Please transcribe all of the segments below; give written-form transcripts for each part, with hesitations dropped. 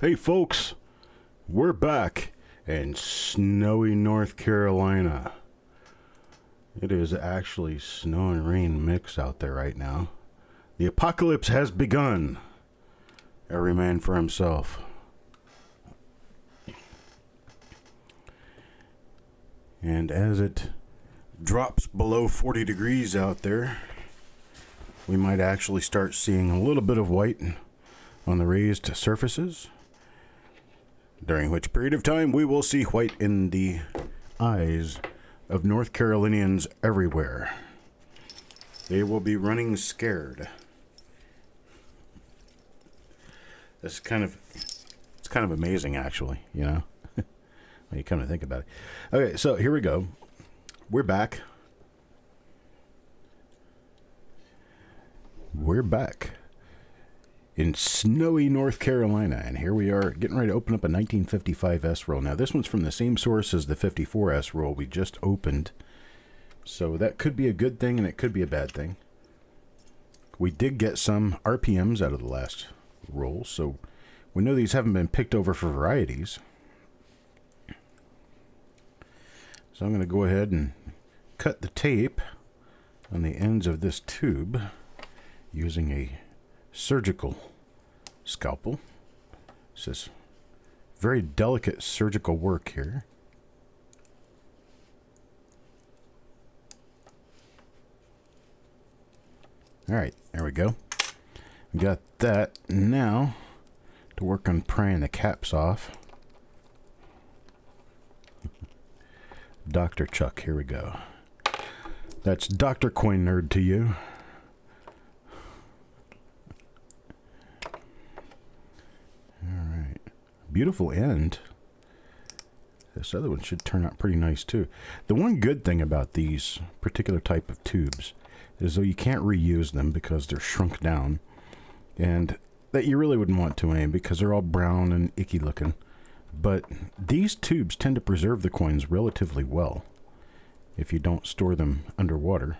Hey folks, we're back in snowy North Carolina. It is actually snow and rain mix out there right now. The apocalypse has begun. Every man for himself. And as it drops below 40 degrees out there, we might actually start seeing a little bit of white on the raised surfaces. During which period of time we will see white in the eyes of North Carolinians everywhere. They will be running scared. It's kind of amazing, actually, you know, when you come to think about it. Okay, so here we go. We're back. We're back in snowy North Carolina, and here we are getting ready to open up a 1955 S roll. Now this one's from the same source as the 54 S roll we just opened, so that could be a good thing and it could be a bad thing. We did get some RPMs out of the last roll, so we know these haven't been picked over for varieties. So I'm going to go ahead and cut the tape on the ends of this tube using a surgical scalpel. This is very delicate surgical work here. Alright, there we go. We got that. Now to work on prying the caps off. Dr. Chuck, here we go. That's Dr. Coin Nerd to you. Alright. Beautiful end. This other one should turn out pretty nice too. The one good thing about these particular type of tubes is though you can't reuse them because they're shrunk down, and that you really wouldn't want to anyway because they're all brown and icky looking. But these tubes tend to preserve the coins relatively well if you don't store them underwater.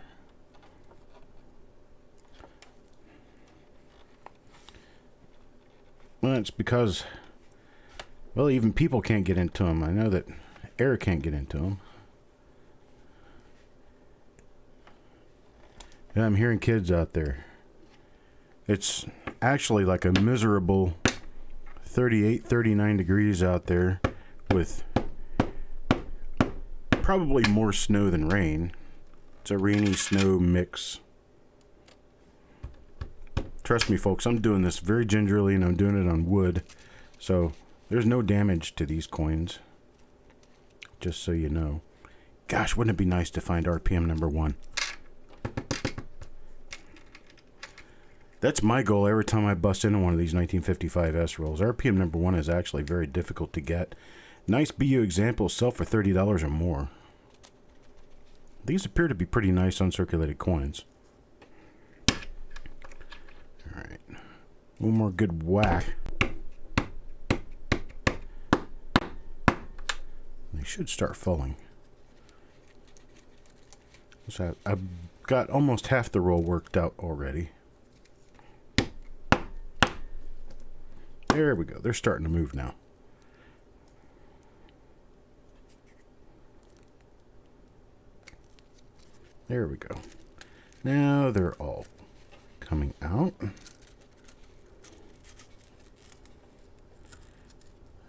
Well, it's because, well, even people can't get into them. I know that air can't get into them. And I'm hearing kids out there. It's actually like a miserable 38, 39 degrees out there with probably more snow than rain. It's a rainy snow mix. Trust me, folks, I'm doing this very gingerly and I'm doing it on wood. So there's no damage to these coins. Just so you know. Gosh, wouldn't it be nice to find RPM number 1? That's my goal every time I bust into one of these 1955 S rolls. RPM number 1 is actually very difficult to get. Nice BU examples sell for $30 or more. These appear to be pretty nice uncirculated coins. Alright. One more good whack. They should start falling. So I've got almost half the roll worked out already. There we go. They're starting to move now. There we go. Now they're all coming out.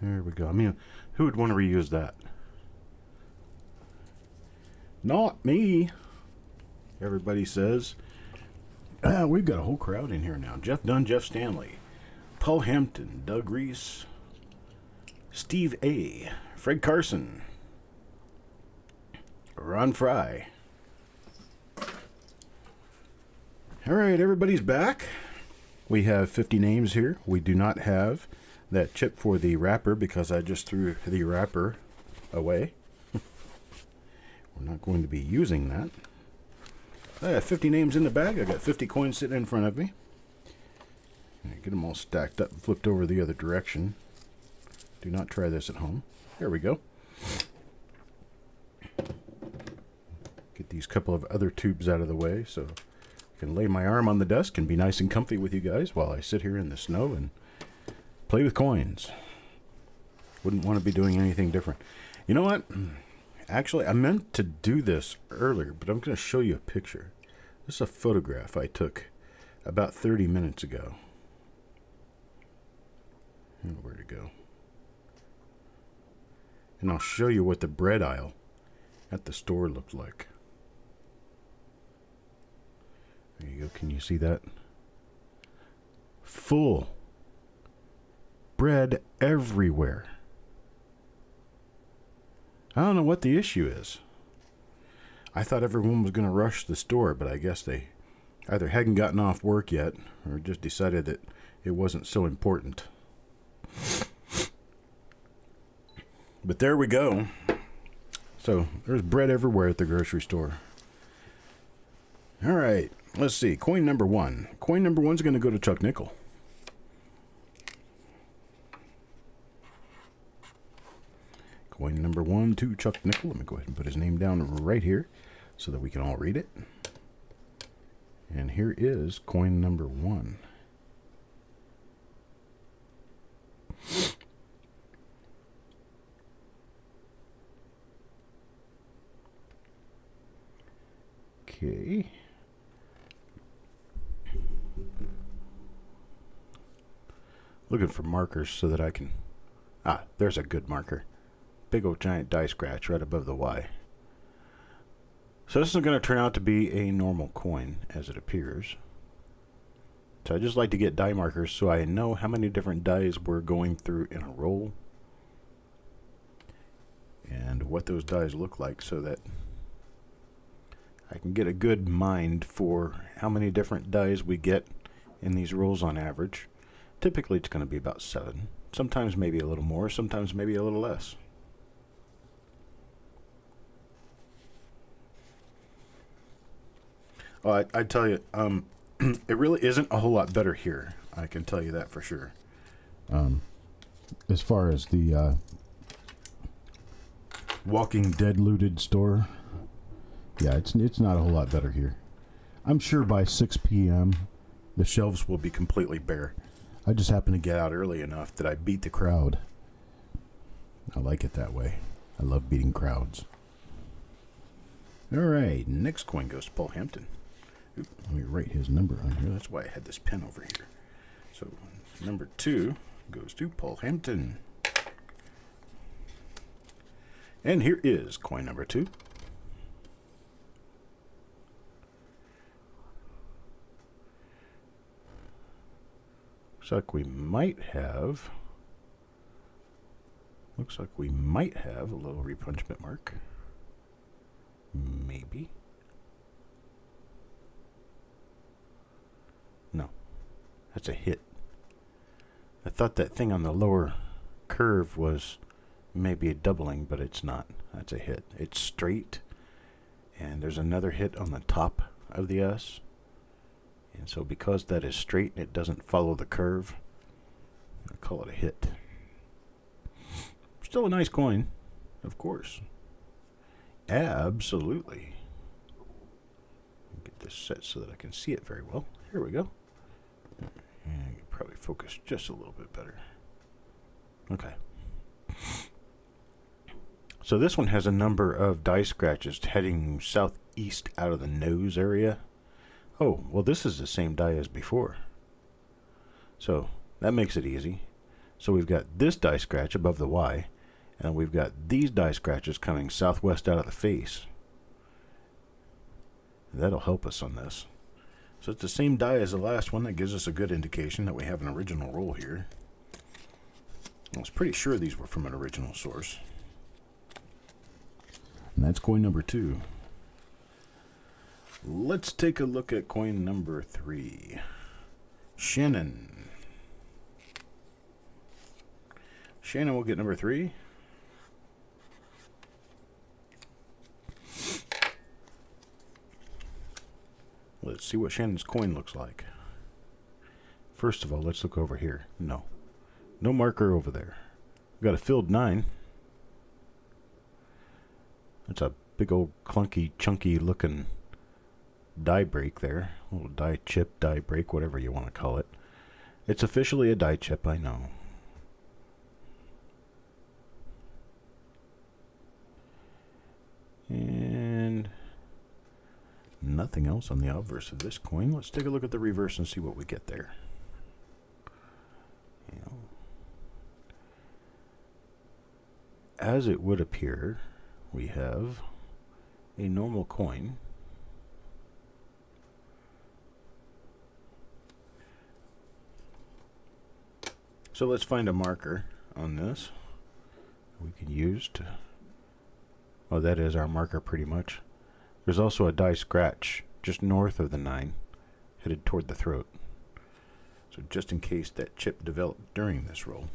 There we go. I mean, who would want to reuse that? Not me, everybody says. We've got a whole crowd in here now. Jeff Dunn, Jeff Stanley, Paul Hampton, Doug Reese, Steve A., Fred Carson, Ron Fry. All right, everybody's back. We have 50 names here. We do not have that chip for the wrapper because I just threw the wrapper away. We're not going to be using that. I got 50 names in the bag. I got 50 coins sitting in front of me. Get them all stacked up and flipped over the other direction. Do not try this at home. There we go. Get these couple of other tubes out of the way so I can lay my arm on the desk and be nice and comfy with you guys while I sit here in the snow and play with coins. Wouldn't want to be doing anything different. You know what? Actually, I meant to do this earlier, but I'm going to show you a picture. This is a photograph I took about 30 minutes ago. Where'd it go? And I'll show you what the bread aisle at the store looked like. There you go. Can you see that? Full. Bread everywhere. I don't know what the issue is. I thought everyone was going to rush the store, but I guess they either hadn't gotten off work yet or just decided that it wasn't so important. But there we go. So there's bread everywhere at the grocery store. All right, let's see. Coin number one. Coin number one's going to go to Chuck Nickel. Coin number one to Chuck Nickel. Let me go ahead and put his name down right here so that we can all read it. And here is coin number one. Okay. Looking for markers so that I can... there's a good marker. Big old giant die scratch right above the Y. So this is going to turn out to be a normal coin as it appears. So I just like to get die markers so I know how many different dies we're going through in a roll. And what those dies look like so that I can get a good mind for how many different dies we get in these rolls on average. Typically it's going to be about 7. Sometimes maybe a little more, sometimes maybe a little less. Oh, I tell you, it really isn't a whole lot better here. I can tell you that for sure. As far as the Walking Dead looted store, yeah, it's not a whole lot better here. I'm sure by 6 p.m. the shelves will be completely bare. I just happened to get out early enough that I beat the crowd. I like it that way. I love beating crowds. All right, next coin goes to Paul Hampton. Oop, let me write his number on here. That's why I had this pen over here. So number 2 goes to Paul Hampton. And here is coin number 2. Looks like we might have a little repunchment mark. Maybe. No. That's a hit. I thought that thing on the lower curve was maybe a doubling, but it's not. That's a hit. It's straight. And there's another hit on the top of the S. And so because that is straight and it doesn't follow the curve, I call it a hit. Still a nice coin, of course. Absolutely. Get this set so that I can see it very well. Here we go. And I can probably focus just a little bit better. Okay. So this one has a number of die scratches heading southeast out of the nose area. Oh, well this is the same die as before. So that makes it easy. So we've got this die scratch above the Y, and we've got these die scratches coming southwest out of the face. That'll help us on this. So it's the same die as the last one. That gives us a good indication that we have an original roll here. I was pretty sure these were from an original source. And that's coin number 2. Let's take a look at coin number 3. Shannon. Shannon will get number 3. Let's see what Shannon's coin looks like. First of all, let's look over here. No marker over there. We've got a filled 9. That's a big old clunky, chunky looking die break there. A little die chip, die break, whatever you want to call it. It's officially a die chip, I know. Nothing else on the obverse of this coin. Let's take a look at the reverse and see what we get there. You know, as it would appear, we have a normal coin. So let's find a marker on this we can use to... Oh, that is our marker pretty much. There's also a die scratch just north of the 9, headed toward the throat. So just in case that chip developed during this roll,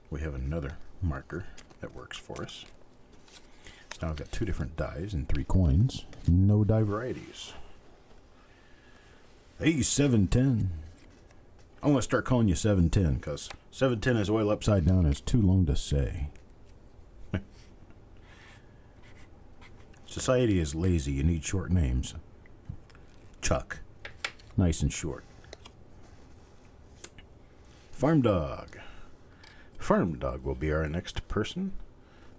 we have another marker that works for us. So now I've got 2 different dies and 3 coins. No die varieties. Hey, 710. I'm going to start calling you 710 because 710 as oil upside down is too long to say. Society is lazy. You need short names. Chuck. Nice and short. Farm Dog. Farm Dog will be our next person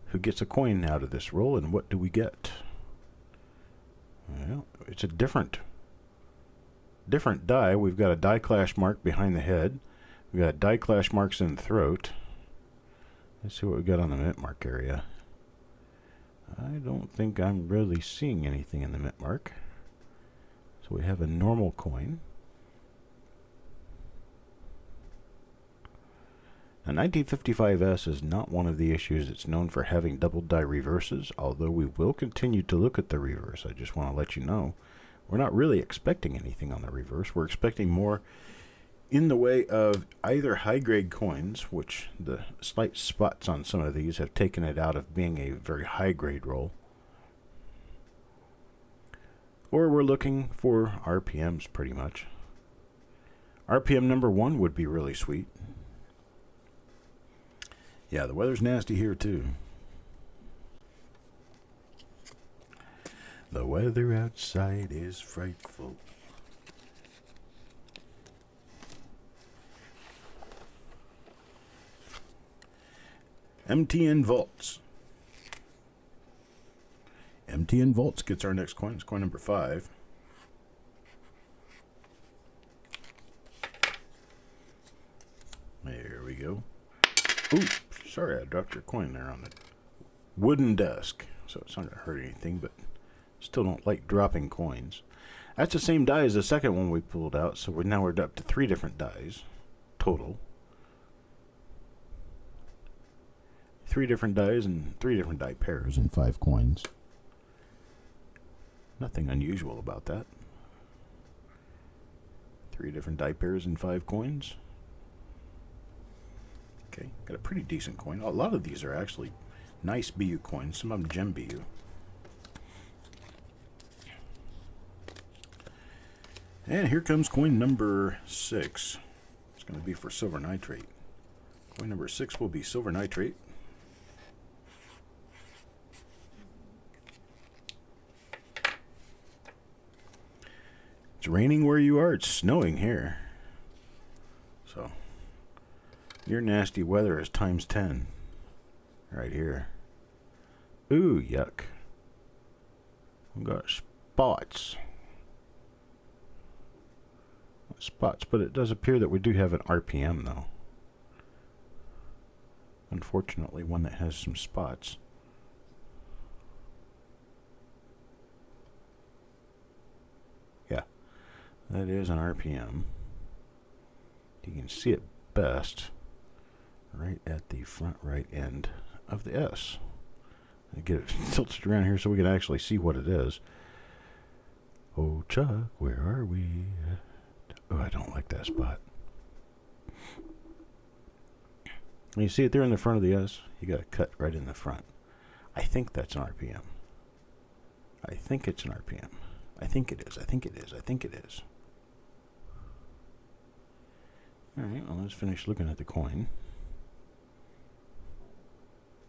who gets a coin out of this roll. And what do we get? Well, it's a different die. We've got a die clash mark behind the head. We've got die clash marks in the throat. Let's see what we got on the mint mark area. I don't think I'm really seeing anything in the mint mark. So we have a normal coin. A 1955S is not one of the issues. It's known for having double die reverses, although we will continue to look at the reverse. I just want to let you know, we're not really expecting anything on the reverse. We're expecting more in the way of either high-grade coins, which the slight spots on some of these have taken it out of being a very high-grade roll, or we're looking for RPMs pretty much. RPM number 1 would be really sweet. Yeah, the weather's nasty here too. The weather outside is frightful. MTN Vaults. MTN Vaults gets our next coin. It's coin number 5. There we go. Ooh, sorry, I dropped your coin there on the wooden desk. So it's not going to hurt anything, but still don't like dropping coins. That's the same die as the second one we pulled out, so now we're up to 3 different dies total. 3 different dies and 3 different die pairs and 5 coins. Nothing unusual about that. 3 different die pairs and 5 coins. Okay, got a pretty decent coin. A lot of these are actually nice BU coins, some of them gem BU. And here comes coin number 6. It's going to be for silver nitrate. Coin number 6 will be silver nitrate. It's raining where you are. It's snowing here. So, your nasty weather is times 10. Right here. Ooh, yuck. We've got spots. Spots, but it does appear that we do have an RPM, though. Unfortunately, one that has some spots. Yeah, that is an RPM. You can see it best right at the front right end of the S. I get it tilted around here so we can actually see what it is. Oh, Chuck, where are we? Oh, I don't like that spot. You see it there in the front of the S? You got to cut right in the front. I think that's an RPM. I think it's an RPM. I think it is. I think it is. I think it is. Alright, well, let's finish looking at the coin.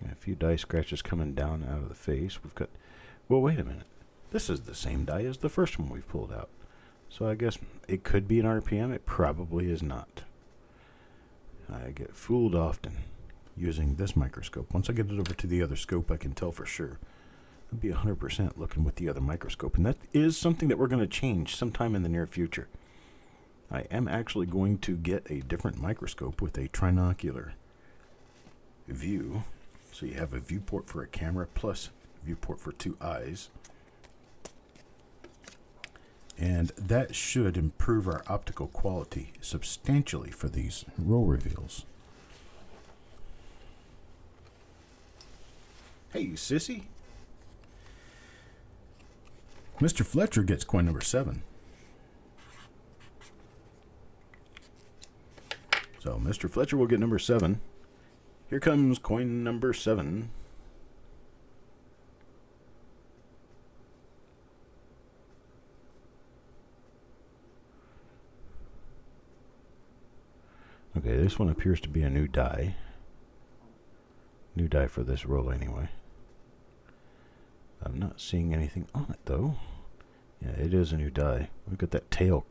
Got a few die scratches coming down out of the face. We've got... Well, wait a minute. This is the same die as the first one we've pulled out. So I guess it could be an RPM. It probably is not. I get fooled often using this microscope. Once I get it over to the other scope, I can tell for sure. It'll be 100% looking with the other microscope. And that is something that we're going to change sometime in the near future. I am actually going to get a different microscope with a trinocular view. So you have a viewport for a camera plus viewport for 2 eyes. And that should improve our optical quality substantially for these roll reveals. Hey, sissy. Mr. Fletcher gets coin number 7. So Mr. Fletcher will get number 7. Here comes coin number 7. Okay, this one appears to be a new die. New die for this roll anyway. I'm not seeing anything on it though. Yeah, it is a new die. We've got that tail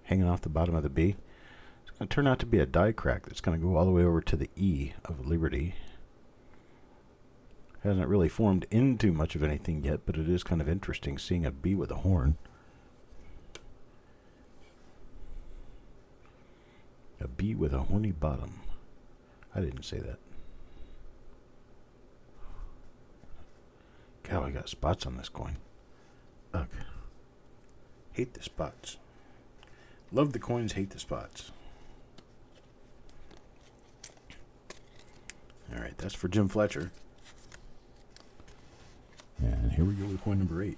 hanging off the bottom of the B. It's going to turn out to be a die crack that's going to go all the way over to the E of Liberty. Hasn't really formed into much of anything yet, but it is kind of interesting seeing a B with a horn. A B with a horny bottom. I didn't say that. God, I got spots on this coin. Ugh. Hate the spots. Love the coins, hate the spots. Alright, that's for Jim Fletcher. And here we go with coin number 8.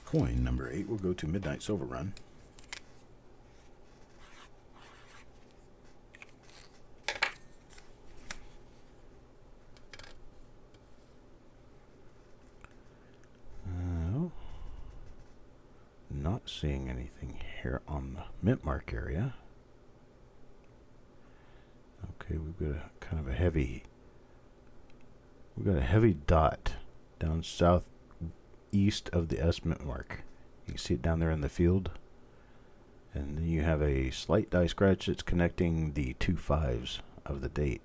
Coin number 8 will go to Midnight Silver Run. Not seeing anything here on the mint mark area. Okay, we've got a kind of a heavy. We've got a heavy dot down southeast of the S mint mark. You can see it down there in the field, and then you have a slight die scratch that's connecting the 2 5s of the date.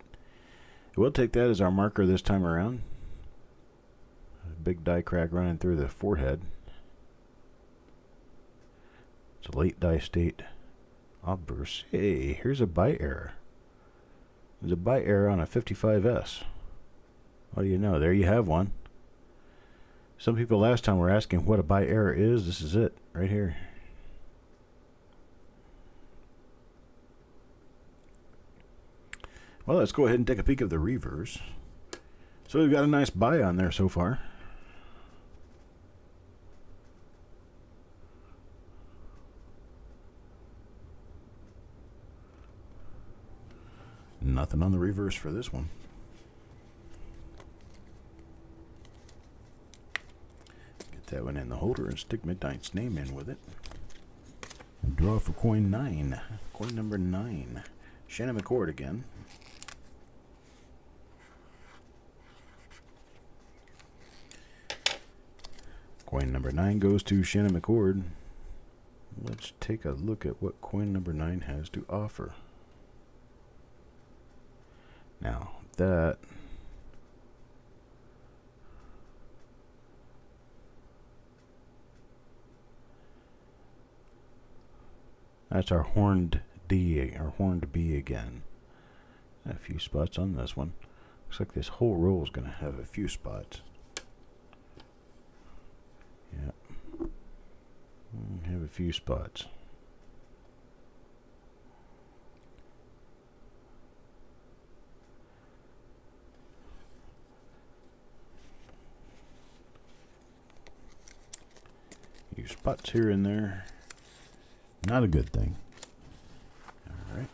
We'll take that as our marker this time around. A big die crack running through the forehead. It's a late die state outburst. Hey, here's a buy error. There's a buy error on a 55S. What do you know? There you have one. Some people last time were asking what a buy error is. This is it, right here. Well, let's go ahead and take a peek of the reverse. So we've got a nice buy on there so far. Nothing on the reverse for this one. Get that one in the holder and stick Midnight's name in with it. And draw for coin 9. Coin number 9. Shannon McCord again. Coin number 9 goes to Shannon McCord. Let's take a look at what coin number 9 has to offer. Now, that's our horned D, our horned B again. A few spots on this one. Looks like this whole roll is going to have a few spots. Yeah. Have a few spots. Few spots here and there. Not a good thing. Alright.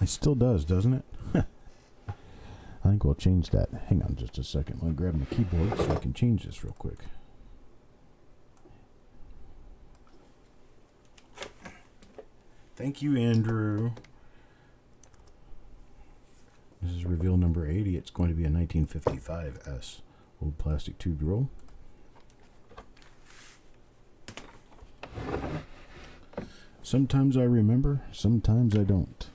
It still does, doesn't it? I think we'll change that. Hang on just a second. I'll grab my keyboard so I can change this real quick. Thank you, Andrew. This is reveal number 80. It's going to be a 1955S old plastic tube roll. Sometimes I remember, sometimes I don't.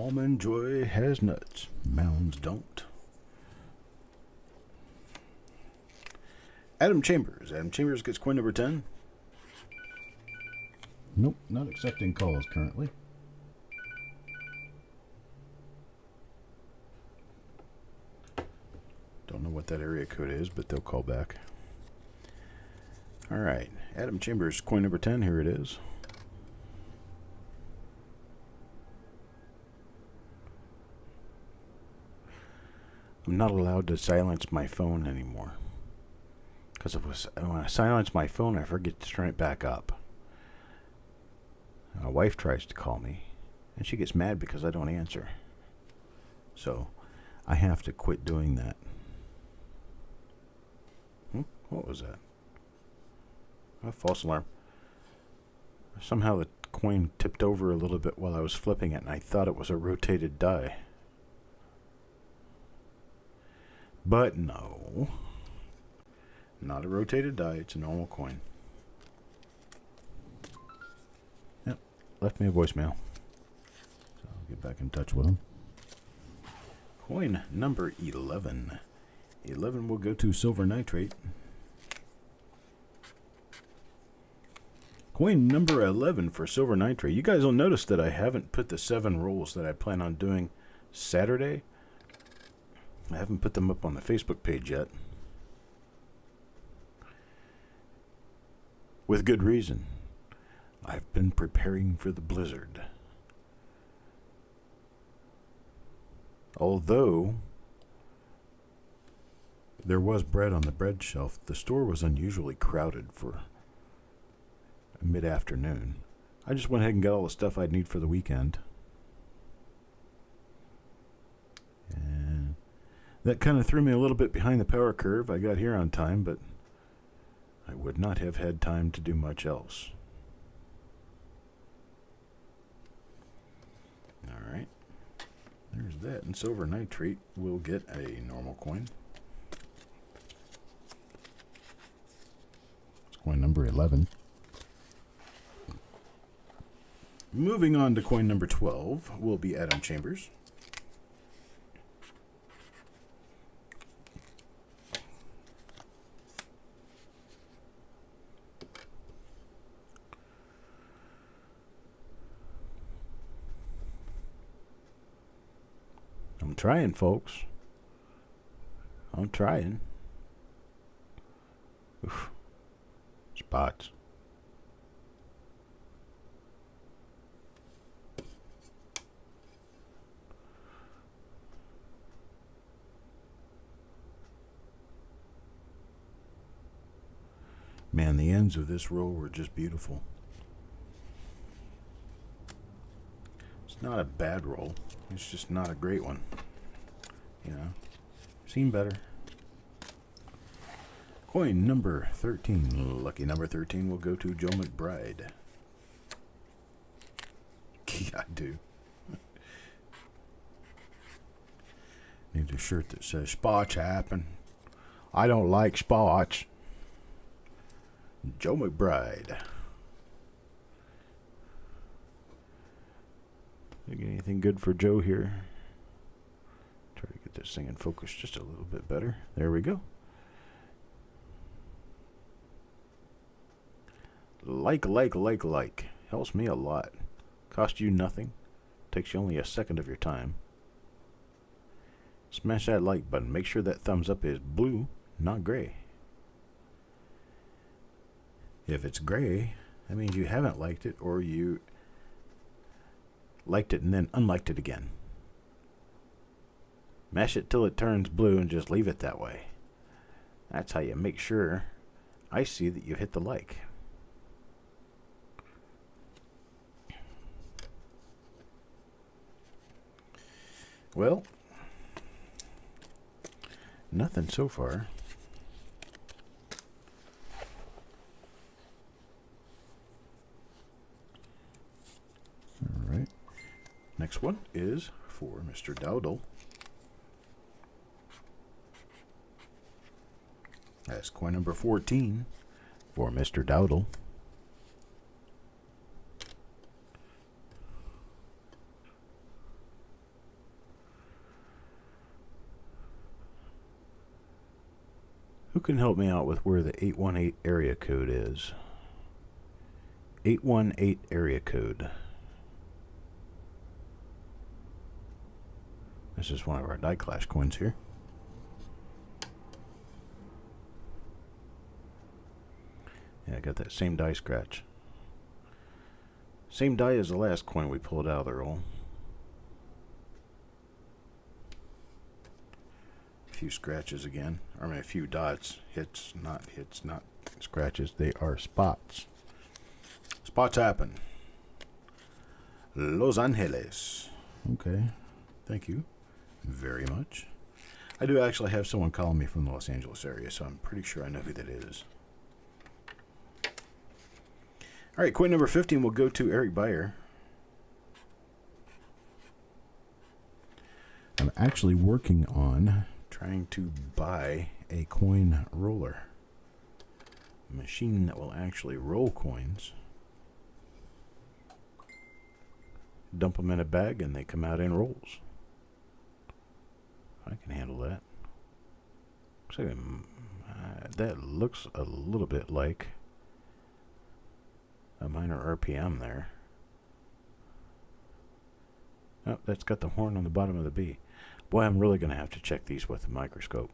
Almond Joy has nuts. Mounds don't. Adam Chambers. Adam Chambers gets coin number 10. Nope, not accepting calls currently. Don't know what that area code is, but they'll call back. All right, Adam Chambers, coin number 10. Here it is. I'm not allowed to silence my phone anymore. Because when I silence my phone, I forget to turn it back up. My wife tries to call me, and she gets mad because I don't answer. So, I have to quit doing that. What was that? A false alarm. Somehow the coin tipped over a little bit while I was flipping it, and I thought it was a rotated die. But no. Not a rotated die, it's a normal coin. Yep, left me a voicemail. So I'll get back in touch with him. Coin number 11. 11 will go to silver nitrate. Coin number 11 for silver nitrate. You guys will notice that I haven't put the 7 rolls that I plan on doing Saturday. I haven't put them up on the Facebook page yet. With good reason. I've been preparing for the blizzard. Although there was bread on the bread shelf, the store was unusually crowded for mid-afternoon. I just went ahead and got all the stuff I'd need for the weekend. And that kind of threw me a little bit behind the power curve. I got here on time, but I would not have had time to do much else. Alright. There's that. And silver nitrate will get a normal coin. It's coin number 11. Moving on to coin number 12 will be Adam Chambers. I'm trying, folks. I'm trying. Oof. Spots. Man, the ends of this roll were just beautiful. It's not a bad roll. It's just not a great one. You know, seen better. Coin number 13. Lucky number 13 will go to Joe McBride. Yeah, I do. Need a shirt that says spots happen. I don't like spots. Joe McBride. Anything good for Joe here? Try to get this thing in focus just a little bit better. There we go. Like. Helps me a lot. Costs you nothing. Takes you only a second of your time. Smash that like button. Make sure that thumbs up is blue, not gray. If it's gray, that means you haven't liked it, or you liked it and then unliked it again. Mash it till it turns blue and just leave it that way. That's how you make sure I see that you hit the like. Well, nothing so far. All right. Next one is for Mr. Dowdle. That's coin number 14 for Mr. Dowdle. Who can help me out with where the 818 area code is? 818 area code. This is one of our die clash coins here. Yeah, I got that same die scratch. Same die as the last coin we pulled out of the roll. A few scratches again. I mean, a few dots. Hits, not scratches. They are spots. Spots happen. Los Angeles. Okay. Thank you very much. I do actually have someone calling me from the Los Angeles area, so I'm pretty sure I know who that is. All right, coin number 15 will go to Eric Beyer. I'm actually working on trying to buy a coin roller. A machine that will actually roll coins. Dump them in a bag and they come out in rolls. I can handle that. That looks a little bit like a minor RPM there. Oh, that's got the horn on the bottom of the B. Boy, I'm really going to have to check these with a microscope,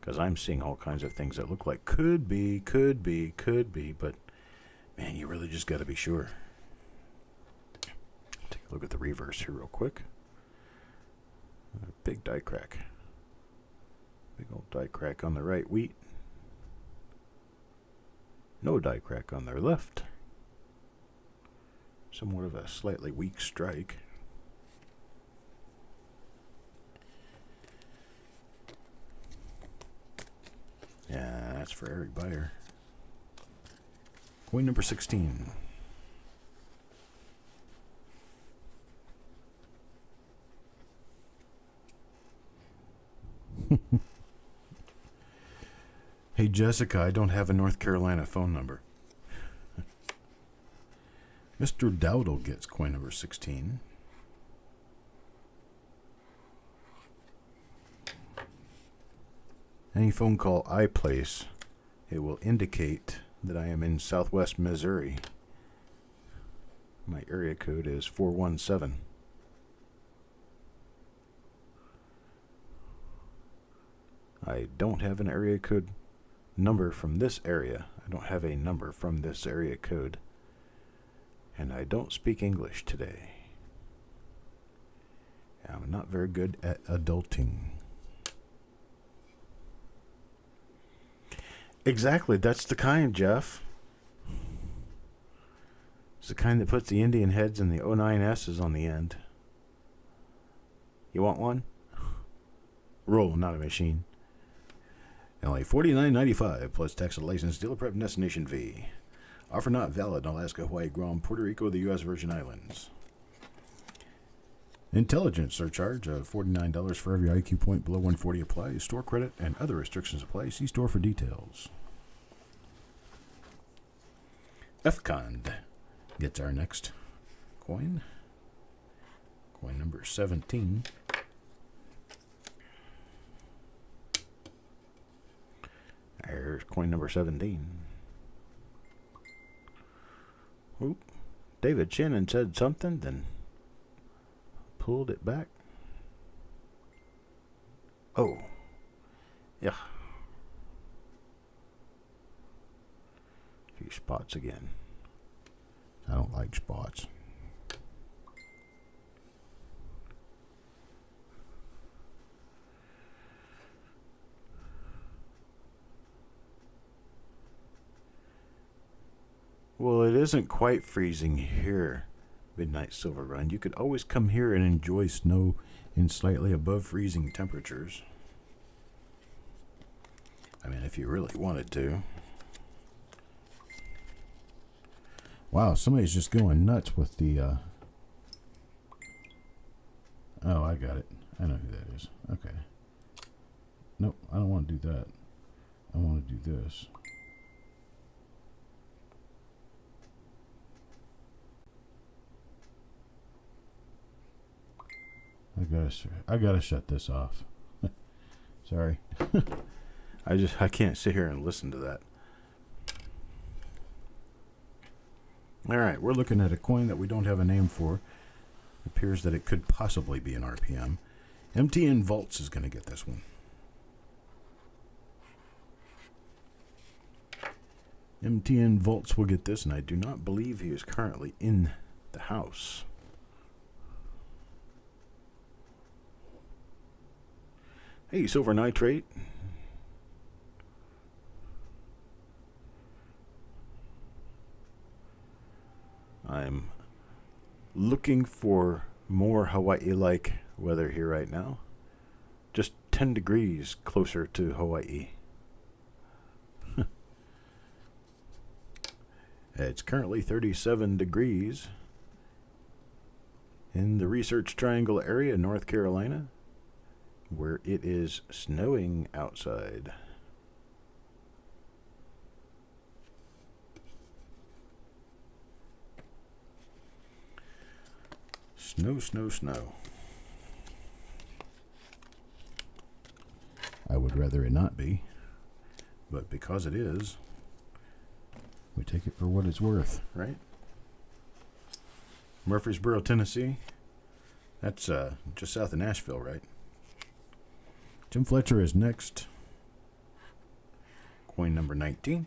because I'm seeing all kinds of things that look like could be, but man, you really just got to be sure. Take a look at the reverse here real quick. Big die crack. Big old die crack on the right wheat. No die crack on their left. Somewhat of a slightly weak strike. Yeah, that's for Eric Beyer. Coin number 16. Hey Jessica, I don't have a North Carolina phone number. Mr. Dowdle gets coin number 16. Any phone call I place, it will indicate that I am in Southwest Missouri. My area code is 417. I don't have an area code number from this area. I don't have a number from this area code. And I don't speak English today. I'm not very good at adulting. Exactly, that's the kind, Jeff. It's the kind that puts the Indian heads and the 09S's on the end. You want one? Roll, not a machine. Only $49.95 plus tax and license, dealer prep, and destination fee. Offer not valid in Alaska, Hawaii, Guam, Puerto Rico, the U.S. Virgin Islands. Intelligence surcharge of $49 for every IQ point below 140 applies. Store credit and other restrictions apply. See store for details. FCON gets our next coin. Coin number 17. There's coin number 17. Oop. David Shannon said something, then pulled it back. Oh. Yeah. A few spots again. I don't like spots. Well, it isn't quite freezing here, Midnight Silver Run. You could always come here and enjoy snow in slightly above freezing temperatures. I mean, if you really wanted to. Wow, somebody's just going nuts with the... Oh, I got it. I know who that is. Okay. Nope, I don't want to do that. I want to do this. I gotta shut this off. Sorry. I can't sit here and listen to that. All right, we're looking at a coin that we don't have a name for. It appears that it could possibly be an RPM. MTN Vaults is going to get this one. MTN Vaults will get this, and I do not believe he is currently in the house. Hey, Silver Nitrate. I'm looking for more Hawaii-like weather here right now. Just 10 degrees closer to Hawaii. It's currently 37 degrees in the Research Triangle area, North Carolina, where it is snowing outside. Snow, snow, snow. I would rather it not be, but because it is, we take it for what it's worth, right? Murfreesboro, Tennessee. That's just south of Nashville, right? Jim Fletcher is next. Coin number 19.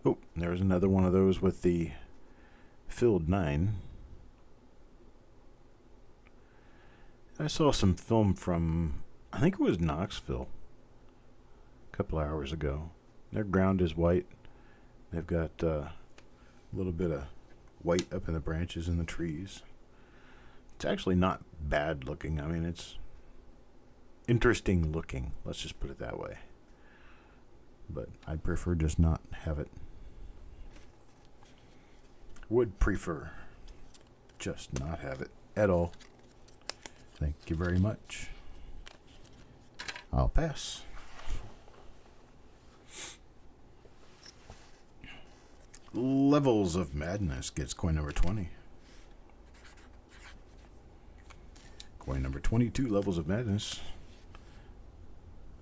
Oh, there's another one of those with the filled 9. I saw some film from, I think it was Knoxville, a couple hours ago. Their ground is white. They've got a little bit of white up in the branches and the trees. It's actually not bad looking. I mean, it's interesting looking. Let's just put it that way. But I'd prefer just not have it. Would prefer just not have it at all. Thank you very much. I'll pass. Levels of Madness gets coin number 20. Coin number 22, Levels of Madness.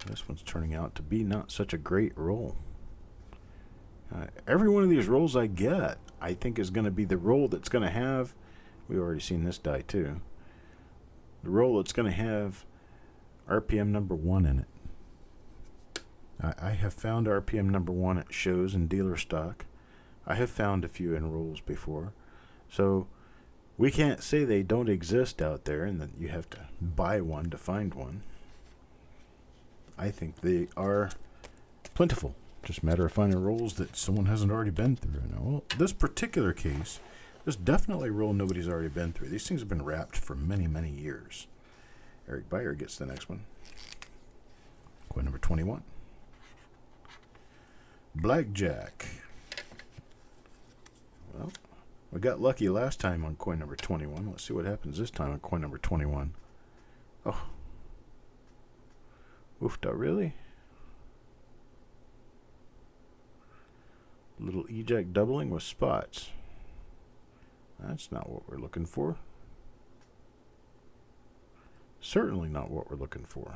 This one's turning out to be not such a great roll. Every one of these rolls I get, I think is going to be the roll that's going to have, we've already seen this die too, the roll that's going to have RPM number 1 in it. I have found RPM number 1 at shows and dealer stock. I have found a few in rolls before. So we can't say they don't exist out there and that you have to buy one to find one. I think they are plentiful. Just a matter of finding rolls that someone hasn't already been through. Now, well, this particular case, there's definitely a roll nobody's already been through. These things have been wrapped for many, many years. Eric Beyer gets the next one. Coin number 21. Blackjack. Well, we got lucky last time on coin number 21. Let's see what happens this time on coin number 21. Oh. Oofda, really? Little eject doubling with spots. That's not what we're looking for. Certainly not what we're looking for.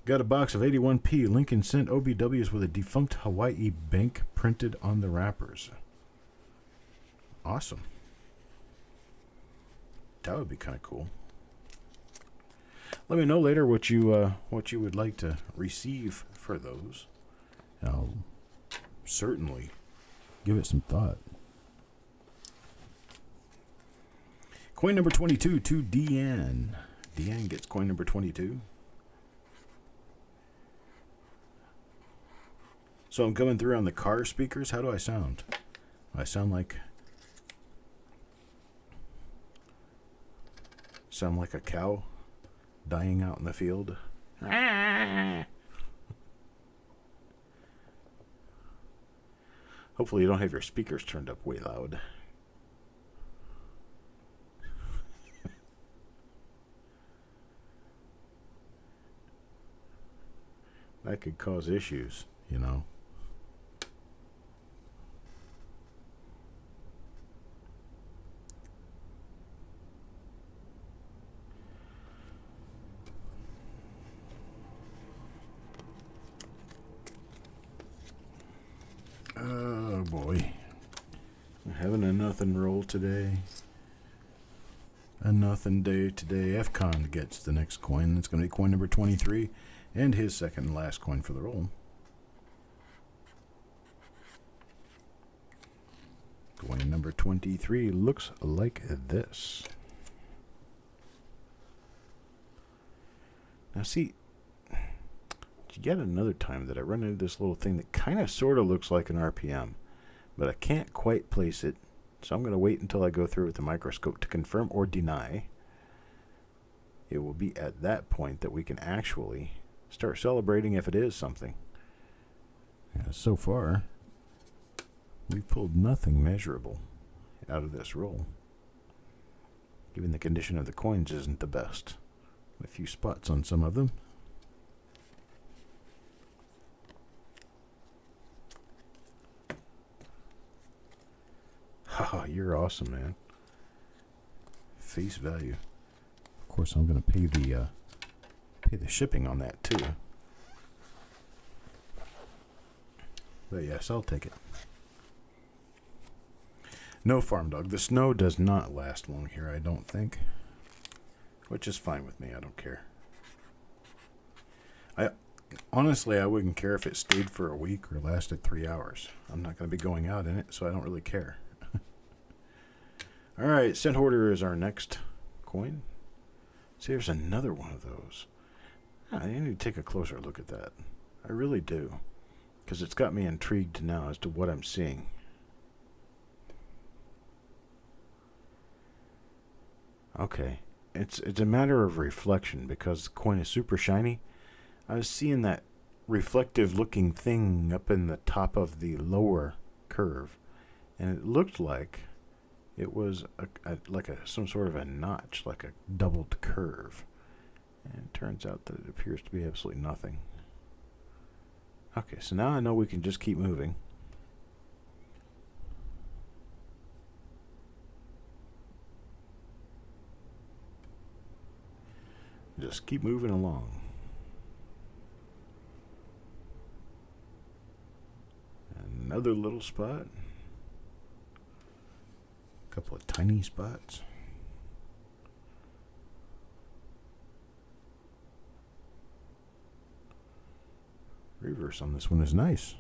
Got a box of 81p Lincoln Cent OBWs with a defunct Hawaii bank printed on the wrappers. Awesome. That would be kind of cool. Let me know later what you would like to receive for those. I'll certainly give it some thought. Coin number 22 to Deanne. Deanne gets coin number 22. So I'm coming through on the car speakers. How do I sound? I sound like a cow dying out in the field. Hopefully you don't have your speakers turned up way loud. that could cause issues, you know. Oh boy. I'm having a nothing roll today. A nothing day today. FCon gets the next coin. It's going to be coin number 23 and his second and last coin for the roll. Coin number 23 looks like this. Now see, yet another time that I run into this little thing that kind of sort of looks like an RPM, but I can't quite place it, so I'm going to wait until I go through with the microscope to confirm or deny. It will be at that point that we can actually start celebrating if it is something. Yeah, so far, we've pulled nothing measurable out of this roll. Even the condition of the coins isn't the best. A few spots on some of them. Haha, you're awesome, man. Face value. Of course, I'm going to pay the shipping on that too. But yes, I'll take it. No, farm dog. The snow does not last long here, I don't think. Which is fine with me. I don't care. Honestly, I wouldn't care if it stayed for a week or lasted 3 hours. I'm not going to be going out in it, so I don't really care. All right, cent hoarder is our next coin. See, there's another one of those. I need to take a closer look at that. I really do, because it's got me intrigued now as to what I'm seeing. Okay, it's a matter of reflection because the coin is super shiny. I was seeing that reflective looking thing up in the top of the lower curve, and it looked like it was some sort of a notch, like a doubled curve. And it turns out that it appears to be absolutely nothing. Okay, so now I know we can just keep moving. Just keep moving along. Another little spot. A couple of tiny spots. Reverse on this one is nice.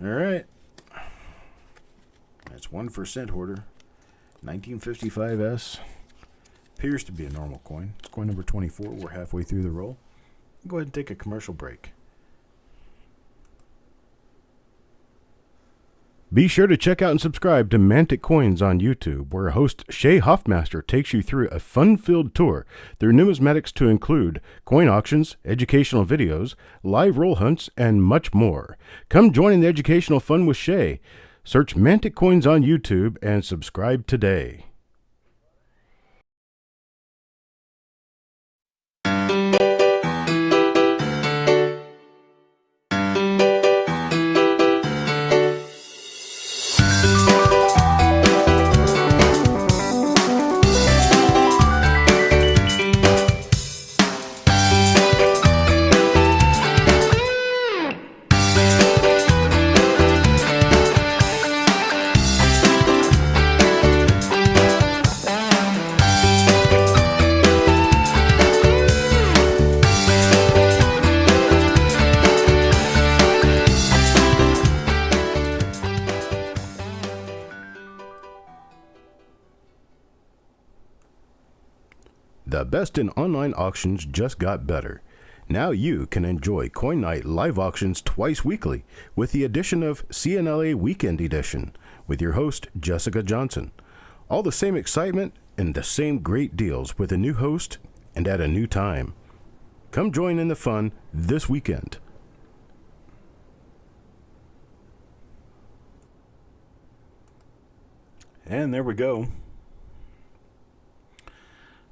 All right. That's one for cent hoarder. 1955S. Appears to be a normal coin. It's coin number 24. We're halfway through the roll. Go ahead and take a commercial break. Be sure to check out and subscribe to Mantic Coins on YouTube, where host Shay Hoffmaster takes you through a fun-filled tour through numismatics to include coin auctions, educational videos, live roll hunts, and much more. Come join in the educational fun with Shay. Search Mantic Coins on YouTube and subscribe today. The best in online auctions just got better. Now you can enjoy Coin Night live auctions twice weekly with the addition of CNLA Weekend Edition with your host, Jessica Johnson. All the same excitement and the same great deals with a new host and at a new time. Come join in the fun this weekend. And there we go.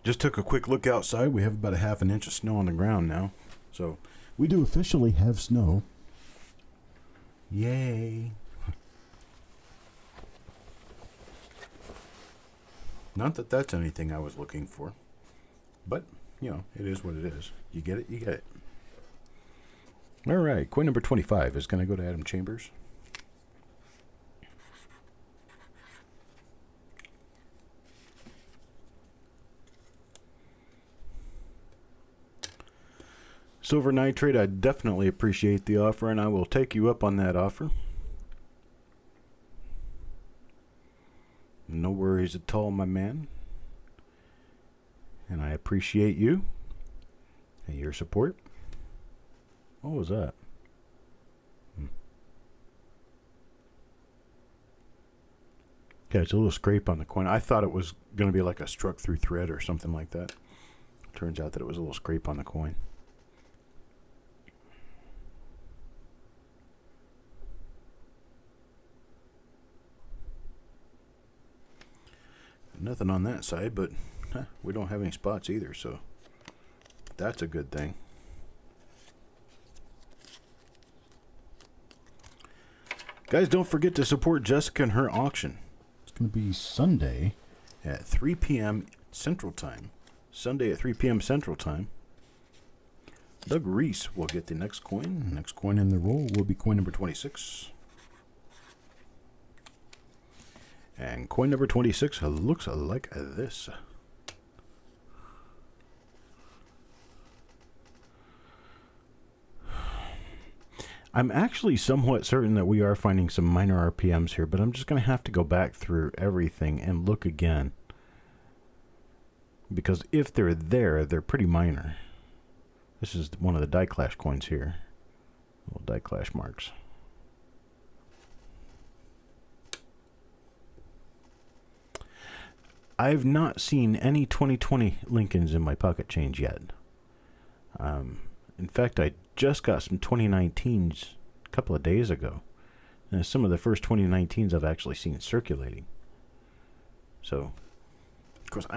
Just took a quick look outside. We have about a half an inch of snow on the ground now. So We do officially have snow. Yay. Not that that's anything I was looking for. But, you know, it is what it is. You get it, you get it. All right, coin number 25 is going to go to Adam Chambers. Silver Nitrate, I definitely appreciate the offer, and I will take you up on that offer. No worries at all, my man. And I appreciate you and your support. What was that? Okay, it's a little scrape on the coin. I thought it was going to be like a struck through thread or something like that. Turns out that it was a little scrape on the coin. Nothing on that side, but we don't have any spots either, so that's a good thing. Guys, don't forget to support Jessica and her auction. It's going to be Sunday at 3 p.m. Central Time. Sunday at 3 p.m. Central Time. Doug Reese will get the next coin. Next coin in the roll will be coin number 26. And coin number 26 looks like this. I'm actually somewhat certain that we are finding some minor RPMs here, but I'm just going to have to go back through everything and look again. Because if they're there, they're pretty minor. This is one of the die clash coins here. Little die clash marks. I've not seen any 2020 Lincolns in my pocket change yet. In fact, I just got some 2019s a couple of days ago. And some of the first 2019s I've actually seen circulating. So, of course,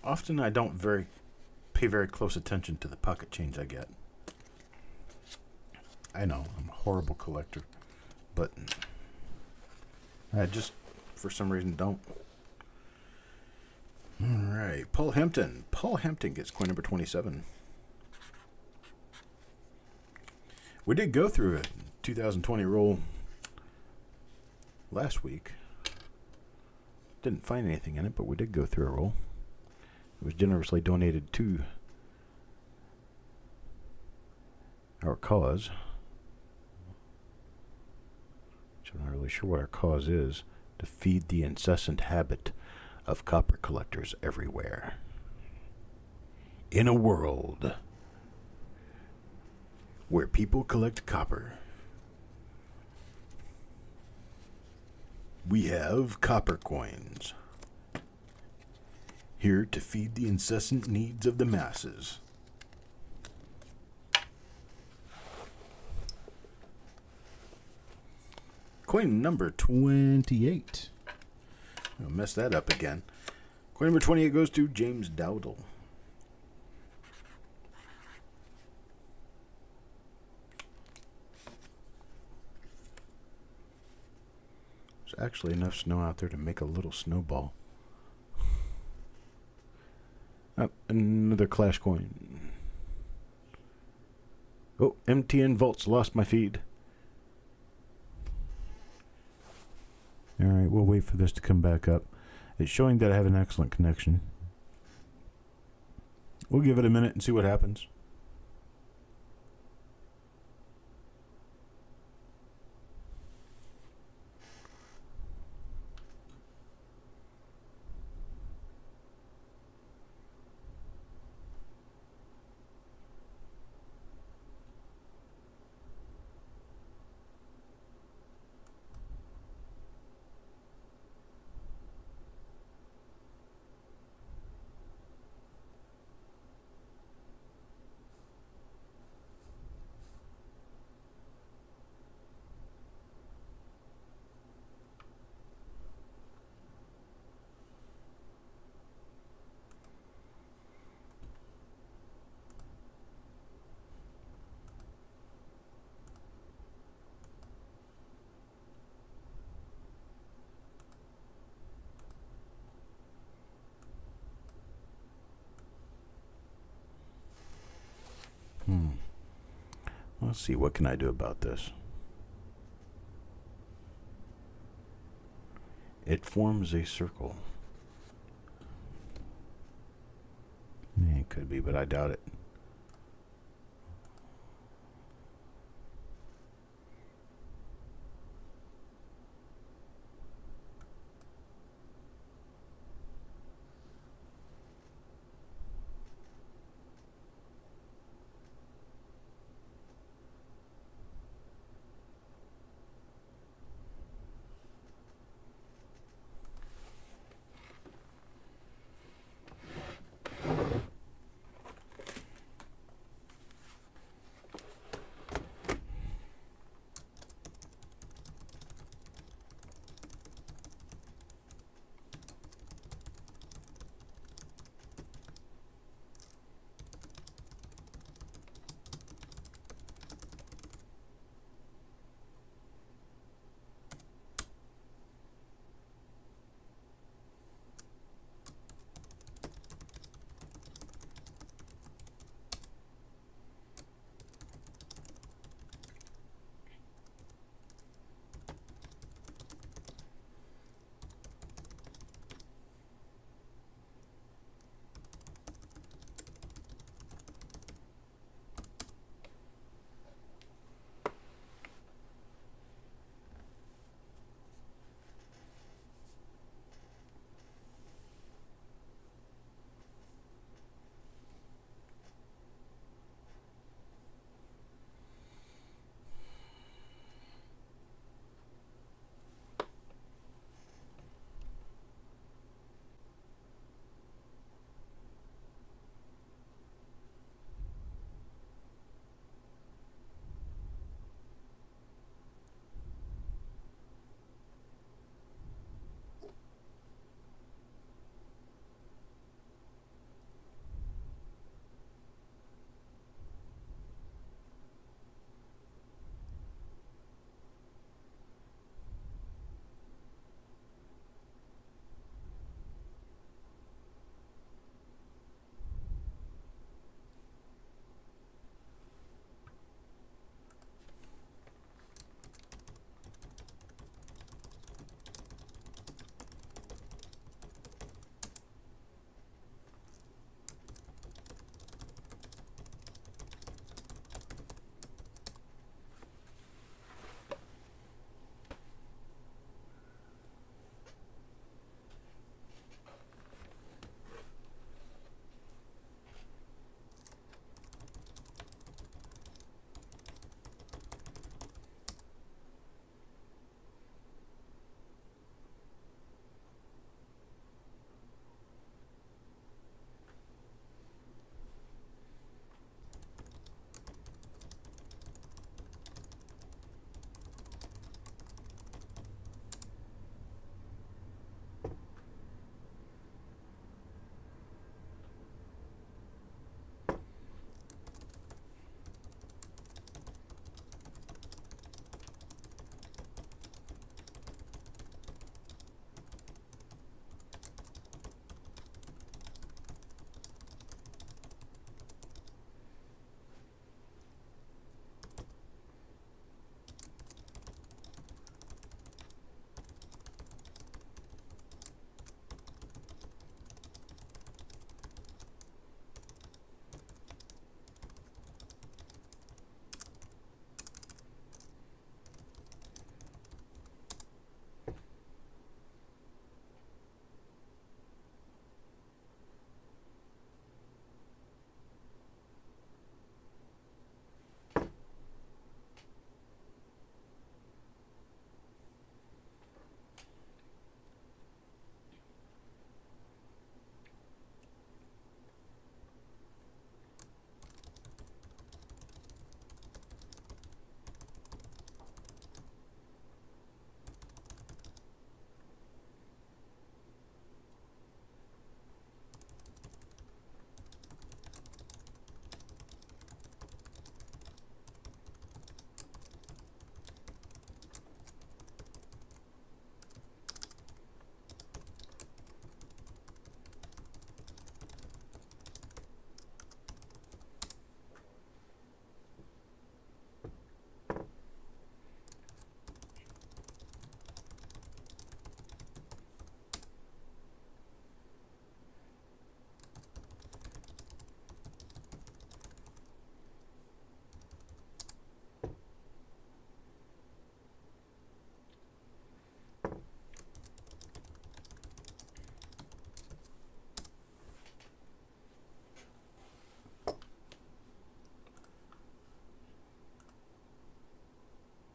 often I don't pay very close attention to the pocket change I get. I know, I'm a horrible collector. But I just, for some reason, don't. All right, Paul Hampton. Paul Hampton gets coin number 27. We did go through a 2020 roll last week. Didn't find anything in it, but we did go through a roll. It was generously donated to our cause. Which I'm not really sure what our cause is. To feed the incessant habit of copper collectors everywhere. In a world where people collect copper, we have Coppercoins, here to feed the incessant needs of the masses. Coin number 28. I'll mess that up again. Coin number 28 goes to James Dowdle. There's actually enough snow out there to make a little snowball. Another Clash coin. Oh, MTN Vaults lost my feed. Alright, we'll wait for this to come back up. It's showing that I have an excellent connection. We'll give it a minute and see what happens. Let's see, what can I do about this? It forms a circle. It could be, but I doubt it.